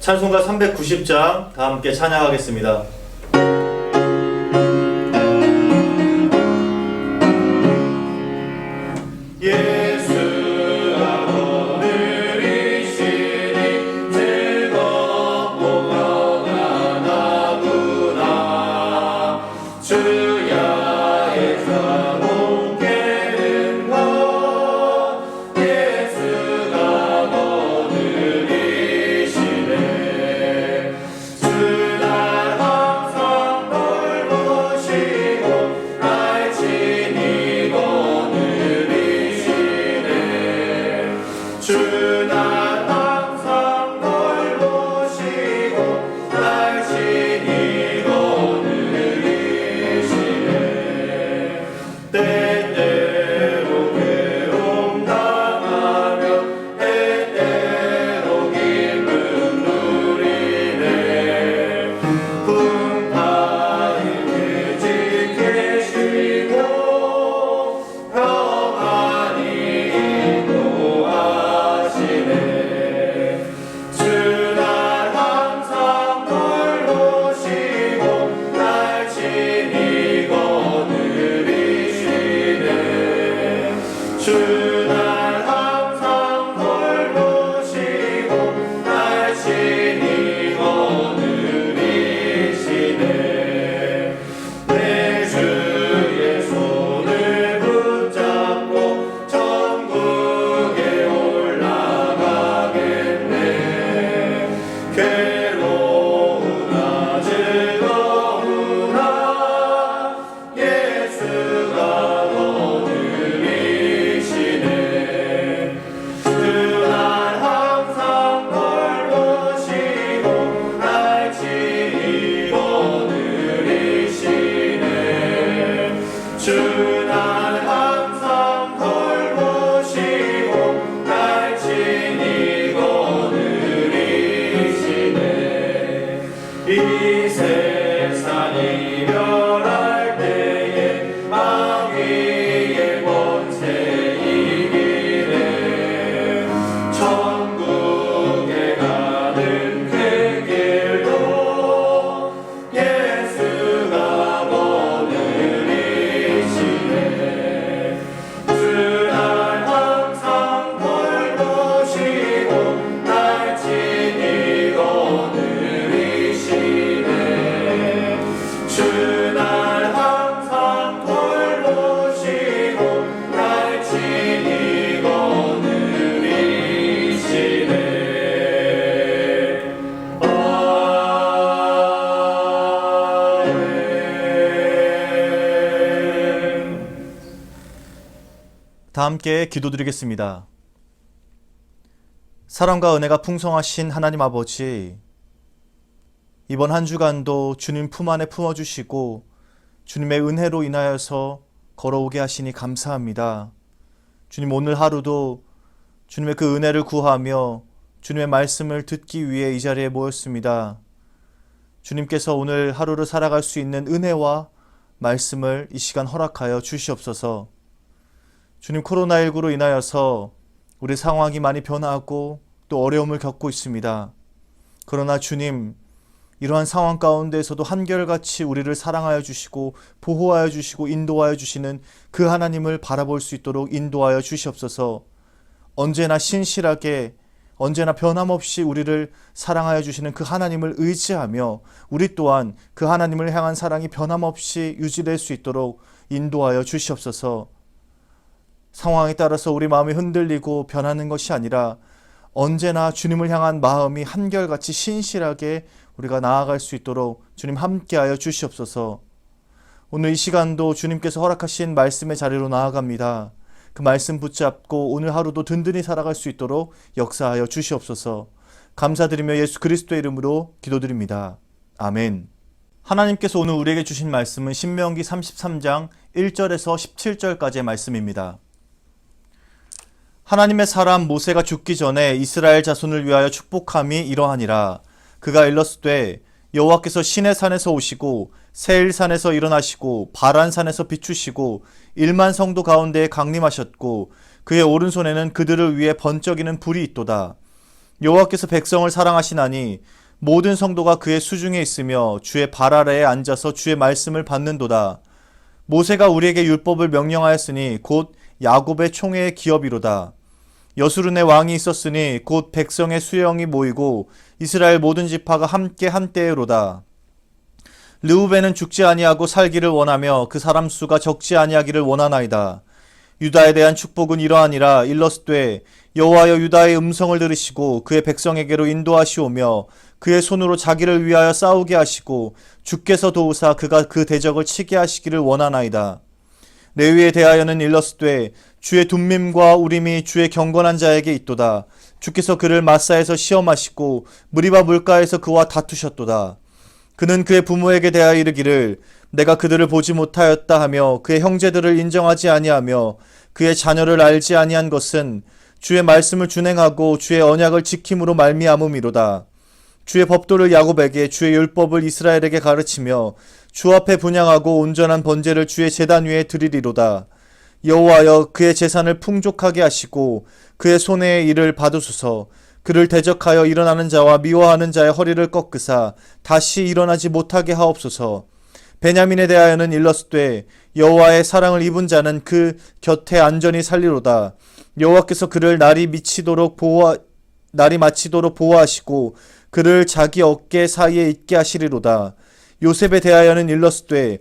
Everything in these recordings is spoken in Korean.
찬송가 390장 다 함께 찬양하겠습니다. 다 함께 기도드리겠습니다. 사랑과 은혜가 풍성하신 하나님 아버지, 이번 한 주간도 주님 품 안에 품어주시고 주님의 은혜로 인하여서 걸어오게 하시니 감사합니다. 주님, 오늘 하루도 주님의 그 은혜를 구하며 주님의 말씀을 듣기 위해 이 자리에 모였습니다. 주님께서 오늘 하루를 살아갈 수 있는 은혜와 말씀을 이 시간 허락하여 주시옵소서. 주님, 코로나19로 인하여서 우리 상황이 많이 변화하고 또 어려움을 겪고 있습니다. 그러나 주님, 이러한 상황 가운데에서도 한결같이 우리를 사랑하여 주시고 보호하여 주시고 인도하여 주시는 그 하나님을 바라볼 수 있도록 인도하여 주시옵소서. 언제나 신실하게, 언제나 변함없이 우리를 사랑하여 주시는 그 하나님을 의지하며 우리 또한 그 하나님을 향한 사랑이 변함없이 유지될 수 있도록 인도하여 주시옵소서. 상황에 따라서 우리 마음이 흔들리고 변하는 것이 아니라 언제나 주님을 향한 마음이 한결같이 신실하게 우리가 나아갈 수 있도록 주님 함께하여 주시옵소서. 오늘 이 시간도 주님께서 허락하신 말씀의 자리로 나아갑니다. 그 말씀 붙잡고 오늘 하루도 든든히 살아갈 수 있도록 역사하여 주시옵소서. 감사드리며 예수 그리스도의 이름으로 기도드립니다. 아멘. 하나님께서 오늘 우리에게 주신 말씀은 신명기 33장 1절에서 17절까지의 말씀입니다. 하나님의 사람 모세가 죽기 전에 이스라엘 자손을 위하여 축복함이 이러하니라. 그가 일렀으되 여호와께서 시내산에서 오시고 세일산에서 일어나시고 바란산에서 비추시고 1만 성도 가운데에 강림하셨고 그의 오른손에는 그들을 위해 번쩍이는 불이 있도다. 여호와께서 백성을 사랑하시나니 모든 성도가 그의 수중에 있으며 주의 발 아래에 앉아서 주의 말씀을 받는도다. 모세가 우리에게 율법을 명령하였으니 곧 야곱의 총회의 기업이로다. 여수른의 왕이 있었으니 곧 백성의 수령이 모이고 이스라엘 모든 지파가 함께 한때로다. 르우벤은 죽지 아니하고 살기를 원하며 그 사람 수가 적지 아니하기를 원하나이다. 유다에 대한 축복은 이러하니라. 일러스되 여호와여 유다의 음성을 들으시고 그의 백성에게로 인도하시오며 그의 손으로 자기를 위하여 싸우게 하시고 주께서 도우사 그가 그 대적을 치게 하시기를 원하나이다. 레위에 대하여는 일러스되 주의 둠밈과 우림이 주의 경건한 자에게 있도다. 주께서 그를 마사에서 시험하시고 무리바 물가에서 그와 다투셨도다. 그는 그의 부모에게 대하여 이르기를 내가 그들을 보지 못하였다 하며 그의 형제들을 인정하지 아니하며 그의 자녀를 알지 아니한 것은 주의 말씀을 준행하고 주의 언약을 지킴으로 말미암음이로다. 주의 법도를 야곱에게 주의 율법을 이스라엘에게 가르치며 주 앞에 분향하고 온전한 번제를 주의 제단 위에 드리리로다. 여호와여 그의 재산을 풍족하게 하시고 그의 손의 일을 받으소서. 그를 대적하여 일어나는 자와 미워하는 자의 허리를 꺾으사 다시 일어나지 못하게 하옵소서. 베냐민에 대하여는 일러스되 여호와의 사랑을 입은 자는 그 곁에 안전히 살리로다. 여호와께서 그를 날이 마치도록 보호하시고 그를 자기 어깨 사이에 있게 하시리로다. 요셉에 대하여는 일러스되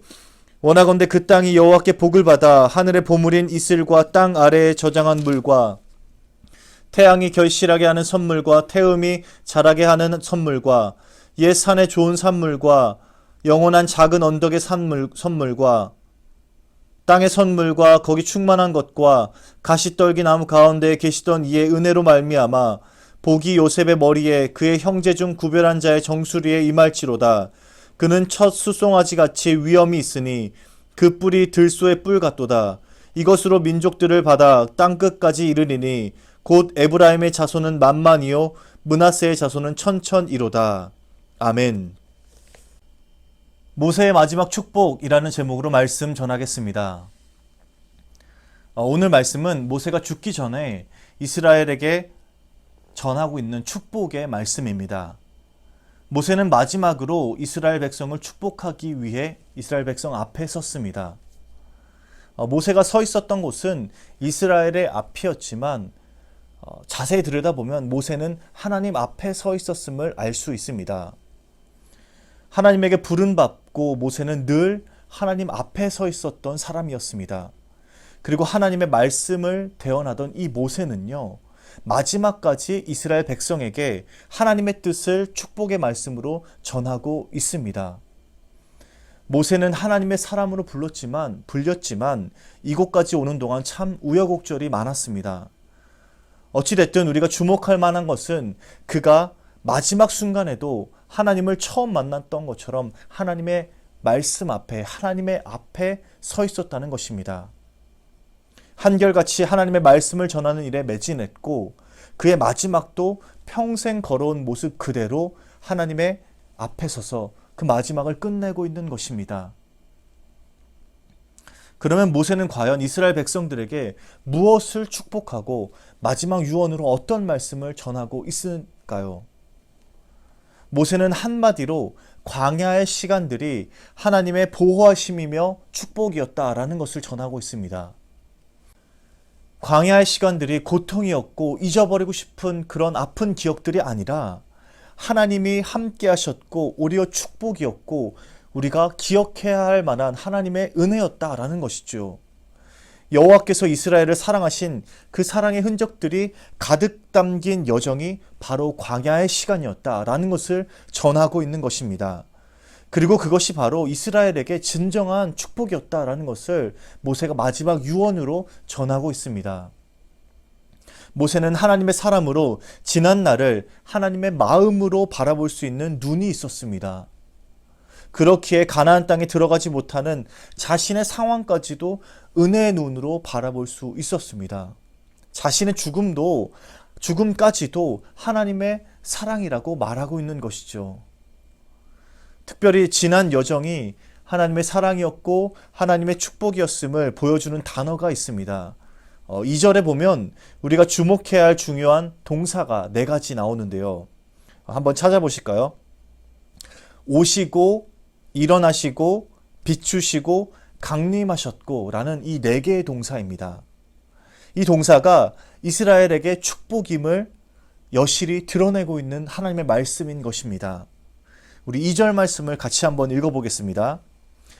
원하건대 그 땅이 여호와께 복을 받아 하늘의 보물인 이슬과 땅 아래에 저장한 물과 태양이 결실하게 하는 선물과 태음이 자라게 하는 선물과 옛 산의 좋은 산물과 영원한 작은 언덕의 선물과 땅의 선물과 거기 충만한 것과 가시떨기 나무 가운데에 계시던 이의 은혜로 말미암아 복이 요셉의 머리에 그의 형제 중 구별한 자의 정수리에 임할지로다. 그는 첫 수송아지 같이 위엄이 있으니 그 뿔이 들소의 뿔 같도다. 이것으로 민족들을 받아 땅 끝까지 이르리니 곧 에브라임의 자손은 만만이요 므낫세의 자손은 천천이로다. 아멘. 모세의 마지막 축복이라는 제목으로 말씀 전하겠습니다. 오늘 말씀은 모세가 죽기 전에 이스라엘에게 전하고 있는 축복의 말씀입니다. 모세는 마지막으로 이스라엘 백성을 축복하기 위해 이스라엘 백성 앞에 섰습니다. 모세가 서 있었던 곳은 이스라엘의 앞이었지만 자세히 들여다보면 모세는 하나님 앞에 서 있었음을 알 수 있습니다. 하나님에게 부름받고 모세는 늘 하나님 앞에 서 있었던 사람이었습니다. 그리고 하나님의 말씀을 대언하던 이 모세는요, 마지막까지 이스라엘 백성에게 하나님의 뜻을 축복의 말씀으로 전하고 있습니다. 모세는 하나님의 사람으로 불렸지만 이곳까지 오는 동안 참 우여곡절이 많았습니다. 어찌됐든 우리가 주목할 만한 것은 그가 마지막 순간에도 하나님을 처음 만났던 것처럼 하나님의 말씀 앞에, 하나님의 앞에 서 있었다는 것입니다. 한결같이 하나님의 말씀을 전하는 일에 매진했고 그의 마지막도 평생 걸어온 모습 그대로 하나님의 앞에 서서 그 마지막을 끝내고 있는 것입니다. 그러면 모세는 과연 이스라엘 백성들에게 무엇을 축복하고 마지막 유언으로 어떤 말씀을 전하고 있을까요? 모세는 한마디로 광야의 시간들이 하나님의 보호하심이며 축복이었다라는 것을 전하고 있습니다. 광야의 시간들이 고통이었고 잊어버리고 싶은 그런 아픈 기억들이 아니라 하나님이 함께 하셨고 오히려 축복이었고 우리가 기억해야 할 만한 하나님의 은혜였다라는 것이죠. 여호와께서 이스라엘을 사랑하신 그 사랑의 흔적들이 가득 담긴 여정이 바로 광야의 시간이었다라는 것을 전하고 있는 것입니다. 그리고 그것이 바로 이스라엘에게 진정한 축복이었다라는 것을 모세가 마지막 유언으로 전하고 있습니다. 모세는 하나님의 사람으로 지난 날을 하나님의 마음으로 바라볼 수 있는 눈이 있었습니다. 그렇기에 가나안 땅에 들어가지 못하는 자신의 상황까지도 은혜의 눈으로 바라볼 수 있었습니다. 자신의 죽음까지도 하나님의 사랑이라고 말하고 있는 것이죠. 특별히 지난 여정이 하나님의 사랑이었고 하나님의 축복이었음을 보여주는 단어가 있습니다. 2절에 보면 우리가 주목해야 할 중요한 동사가 네 가지 나오는데요. 한번 찾아보실까요? 오시고, 일어나시고, 비추시고, 강림하셨고 라는 이 네 개의 동사입니다. 이 동사가 이스라엘에게 축복임을 여실히 드러내고 있는 하나님의 말씀인 것입니다. 우리 2절 말씀을 같이 한번 읽어보겠습니다.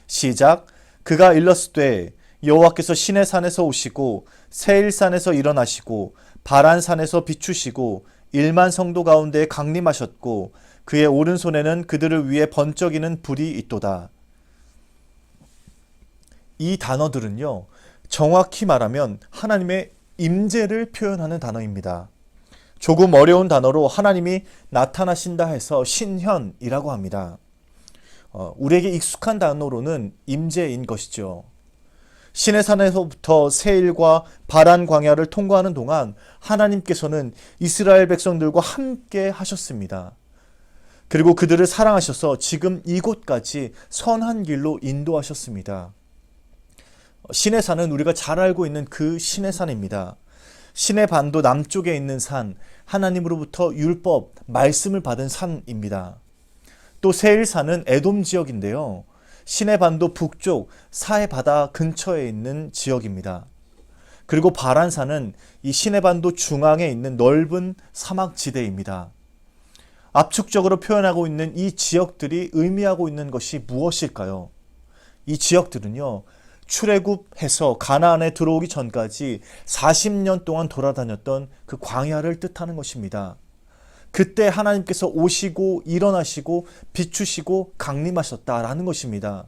시작. 그가 일렀으되 여호와께서 시내 산에서 오시고 세일산에서 일어나시고 바란산에서 비추시고 1만 성도 가운데 강림하셨고 그의 오른손에는 그들을 위해 번쩍이는 불이 있도다. 이 단어들은요, 정확히 말하면 하나님의 임재를 표현하는 단어입니다. 조금 어려운 단어로 하나님이 나타나신다 해서 신현이라고 합니다. 우리에게 익숙한 단어로는 임재인 것이죠. 시내산에서부터 세일과 바란 광야를 통과하는 동안 하나님께서는 이스라엘 백성들과 함께 하셨습니다. 그리고 그들을 사랑하셔서 지금 이곳까지 선한 길로 인도하셨습니다. 시내산은 우리가 잘 알고 있는 그 시내산입니다. 시내반도 남쪽에 있는 산, 하나님으로부터 율법, 말씀을 받은 산입니다. 또 세일산은 에돔 지역인데요. 시내반도 북쪽 사해 바다 근처에 있는 지역입니다. 그리고 바란산은 이 시내반도 중앙에 있는 넓은 사막지대입니다. 압축적으로 표현하고 있는 이 지역들이 의미하고 있는 것이 무엇일까요? 이 지역들은요, 출애굽해서 가나안에 들어오기 전까지 40년 동안 돌아다녔던 그 광야를 뜻하는 것입니다. 그때 하나님께서 오시고 일어나시고 비추시고 강림하셨다라는 것입니다.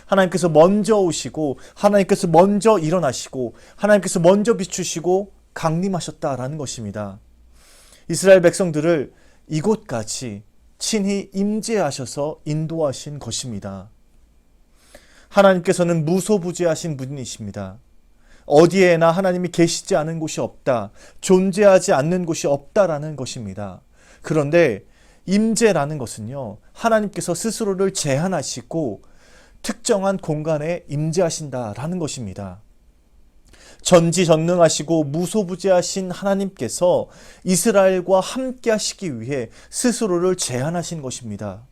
하나님께서 먼저 오시고 하나님께서 먼저 일어나시고 하나님께서 먼저 비추시고 강림하셨다라는 것입니다. 이스라엘 백성들을 이곳까지 친히 임재하셔서 인도하신 것입니다. 하나님께서는 무소부재하신 분이십니다. 어디에나 하나님이 계시지 않은 곳이 없다, 존재하지 않는 곳이 없다라는 것입니다. 그런데 임재라는 것은요, 하나님께서 스스로를 제한하시고 특정한 공간에 임재하신다라는 것입니다. 전지전능하시고 무소부재하신 하나님께서 이스라엘과 함께 하시기 위해 스스로를 제한하신 것입니다.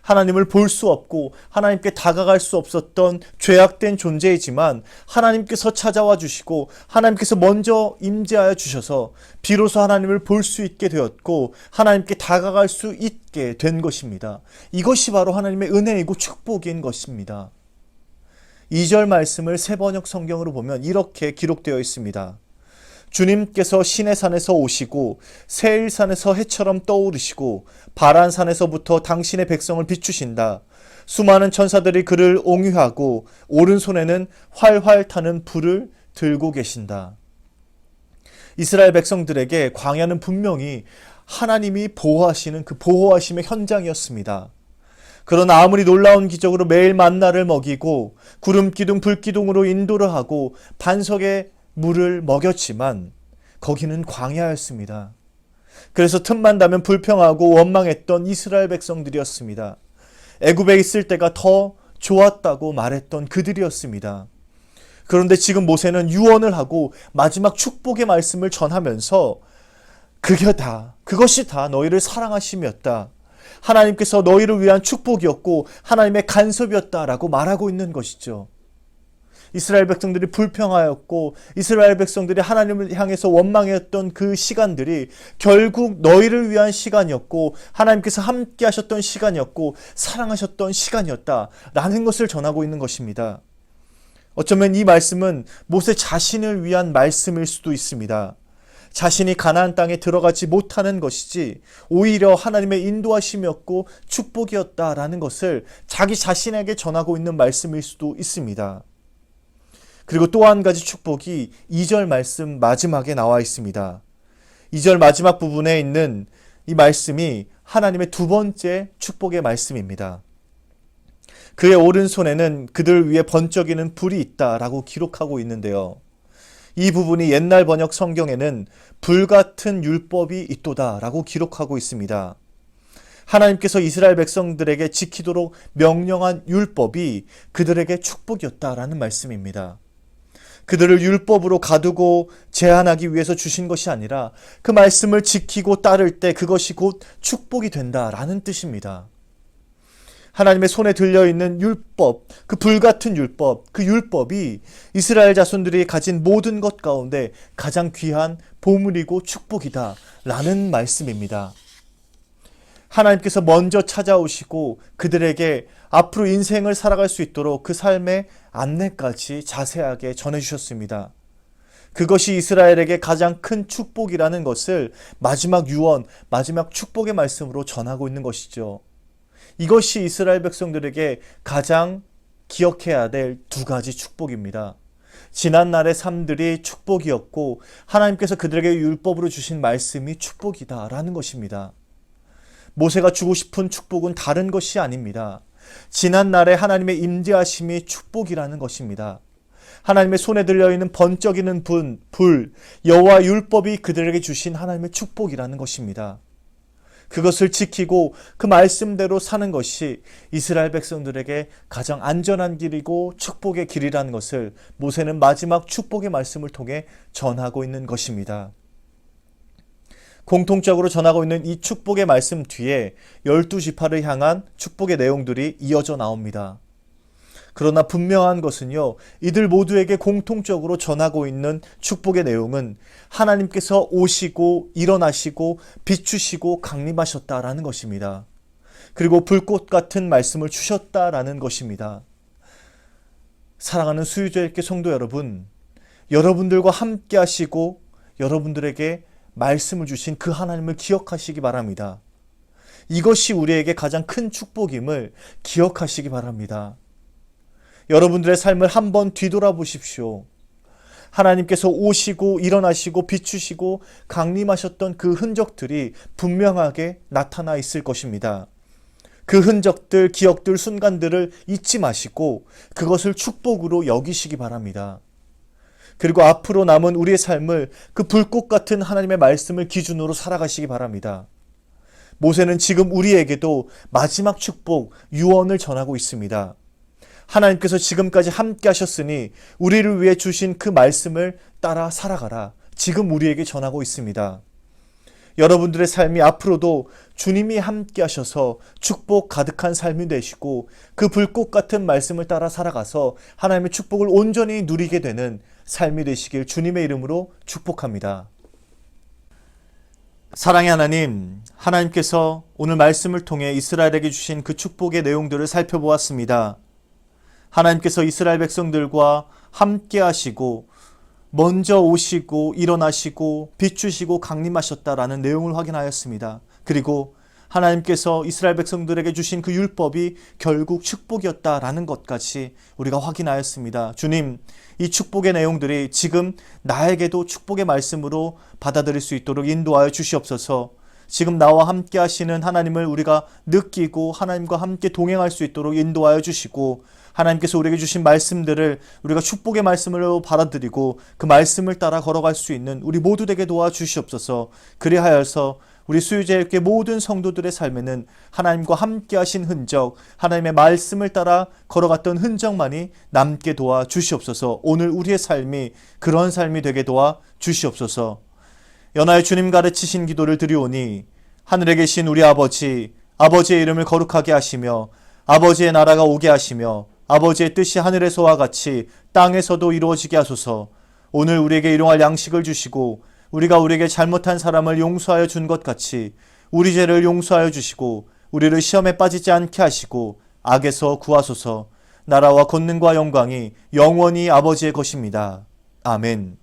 하나님을 볼 수 없고 하나님께 다가갈 수 없었던 죄악된 존재이지만 하나님께서 찾아와 주시고 하나님께서 먼저 임재하여 주셔서 비로소 하나님을 볼 수 있게 되었고 하나님께 다가갈 수 있게 된 것입니다. 이것이 바로 하나님의 은혜이고 축복인 것입니다. 2절 말씀을 새번역 성경으로 보면 이렇게 기록되어 있습니다. 주님께서 시내산에서 오시고 세일산에서 해처럼 떠오르시고 바란산에서부터 당신의 백성을 비추신다. 수많은 천사들이 그를 옹유하고 오른손에는 활활 타는 불을 들고 계신다. 이스라엘 백성들에게 광야는 분명히 하나님이 보호하시는 그 보호하심의 현장이었습니다. 그러나 아무리 놀라운 기적으로 매일 만나를 먹이고 구름기둥 불기둥으로 인도를 하고 반석에 물을 먹였지만 거기는 광야였습니다. 그래서 틈만 나면 불평하고 원망했던 이스라엘 백성들이었습니다. 애굽에 있을 때가 더 좋았다고 말했던 그들이었습니다. 그런데 지금 모세는 유언을 하고 마지막 축복의 말씀을 전하면서 그것이 다 너희를 사랑하심이었다. 하나님께서 너희를 위한 축복이었고 하나님의 간섭이었다라고 말하고 있는 것이죠. 이스라엘 백성들이 불평하였고 이스라엘 백성들이 하나님을 향해서 원망했던 그 시간들이 결국 너희를 위한 시간이었고 하나님께서 함께 하셨던 시간이었고 사랑하셨던 시간이었다라는 것을 전하고 있는 것입니다. 어쩌면 이 말씀은 모세 자신을 위한 말씀일 수도 있습니다. 자신이 가나안 땅에 들어가지 못하는 것이지 오히려 하나님의 인도하심이었고 축복이었다라는 것을 자기 자신에게 전하고 있는 말씀일 수도 있습니다. 그리고 또 한 가지 축복이 2절 말씀 마지막에 나와 있습니다. 2절 마지막 부분에 있는 이 말씀이 하나님의 두 번째 축복의 말씀입니다. 그의 오른손에는 그들을 위해 번쩍이는 불이 있다라고 기록하고 있는데요. 이 부분이 옛날 번역 성경에는 불같은 율법이 있도다라고 기록하고 있습니다. 하나님께서 이스라엘 백성들에게 지키도록 명령한 율법이 그들에게 축복이었다라는 말씀입니다. 그들을 율법으로 가두고 제한하기 위해서 주신 것이 아니라 그 말씀을 지키고 따를 때 그것이 곧 축복이 된다라는 뜻입니다. 하나님의 손에 들려있는 율법, 그 불같은 율법, 그 율법이 이스라엘 자손들이 가진 모든 것 가운데 가장 귀한 보물이고 축복이다 라는 말씀입니다. 하나님께서 먼저 찾아오시고 그들에게 앞으로 인생을 살아갈 수 있도록 그 삶의 안내까지 자세하게 전해주셨습니다. 그것이 이스라엘에게 가장 큰 축복이라는 것을 마지막 유언, 마지막 축복의 말씀으로 전하고 있는 것이죠. 이것이 이스라엘 백성들에게 가장 기억해야 될 두 가지 축복입니다. 지난날의 삶들이 축복이었고 하나님께서 그들에게 율법으로 주신 말씀이 축복이다라는 것입니다. 모세가 주고 싶은 축복은 다른 것이 아닙니다. 지난날에 하나님의 임재하심이 축복이라는 것입니다. 하나님의 손에 들려있는 번쩍이는 불, 여호와 율법이 그들에게 주신 하나님의 축복이라는 것입니다. 그것을 지키고 그 말씀대로 사는 것이 이스라엘 백성들에게 가장 안전한 길이고 축복의 길이라는 것을 모세는 마지막 축복의 말씀을 통해 전하고 있는 것입니다. 공통적으로 전하고 있는 이 축복의 말씀 뒤에 12지파를 향한 축복의 내용들이 이어져 나옵니다. 그러나 분명한 것은요, 이들 모두에게 공통적으로 전하고 있는 축복의 내용은 하나님께서 오시고 일어나시고 비추시고 강림하셨다라는 것입니다. 그리고 불꽃 같은 말씀을 주셨다라는 것입니다. 사랑하는 수유자일께 성도 여러분, 여러분들과 함께 하시고 여러분들에게 말씀을 주신 그 하나님을 기억하시기 바랍니다. 이것이 우리에게 가장 큰 축복임을 기억하시기 바랍니다. 여러분들의 삶을 한번 뒤돌아보십시오. 하나님께서 오시고 일어나시고 비추시고 강림하셨던 그 흔적들이 분명하게 나타나 있을 것입니다. 그 흔적들, 기억들, 순간들을 잊지 마시고 그것을 축복으로 여기시기 바랍니다. 그리고 앞으로 남은 우리의 삶을 그 불꽃 같은 하나님의 말씀을 기준으로 살아가시기 바랍니다. 모세는 지금 우리에게도 마지막 축복, 유언을 전하고 있습니다. 하나님께서 지금까지 함께 하셨으니 우리를 위해 주신 그 말씀을 따라 살아가라. 지금 우리에게 전하고 있습니다. 여러분들의 삶이 앞으로도 주님이 함께 하셔서 축복 가득한 삶이 되시고 그 불꽃 같은 말씀을 따라 살아가서 하나님의 축복을 온전히 누리게 되는 삶이 되시길 주님의 이름으로 축복합니다. 사랑의 하나님, 하나님께서 오늘 말씀을 통해 이스라엘에게 주신 그 축복의 내용들을 살펴보았습니다. 하나님께서 이스라엘 백성들과 함께 하시고 먼저 오시고 일어나시고 비추시고 강림하셨다라는 내용을 확인하였습니다. 그리고 하나님께서 이스라엘 백성들에게 주신 그 율법이 결국 축복이었다라는 것까지 우리가 확인하였습니다. 주님, 이 축복의 내용들이 지금 나에게도 축복의 말씀으로 받아들일 수 있도록 인도하여 주시옵소서. 지금 나와 함께 하시는 하나님을 우리가 느끼고 하나님과 함께 동행할 수 있도록 인도하여 주시고 하나님께서 우리에게 주신 말씀들을 우리가 축복의 말씀으로 받아들이고 그 말씀을 따라 걸어갈 수 있는 우리 모두 되게 도와주시옵소서. 그리하여서 우리 수유자에게 모든 성도들의 삶에는 하나님과 함께 하신 흔적, 하나님의 말씀을 따라 걸어갔던 흔적만이 남게 도와주시옵소서. 오늘 우리의 삶이 그런 삶이 되게 도와주시옵소서. 연하여 주님 가르치신 기도를 드리오니 하늘에 계신 우리 아버지, 아버지의 이름을 거룩하게 하시며 아버지의 나라가 오게 하시며 아버지의 뜻이 하늘에서와 같이 땅에서도 이루어지게 하소서. 오늘 우리에게 일용할 양식을 주시고 우리가 우리에게 잘못한 사람을 용서하여 준 것 같이 우리 죄를 용서하여 주시고 우리를 시험에 빠지지 않게 하시고 악에서 구하소서. 나라와 권능과 영광이 영원히 아버지의 것입니다. 아멘.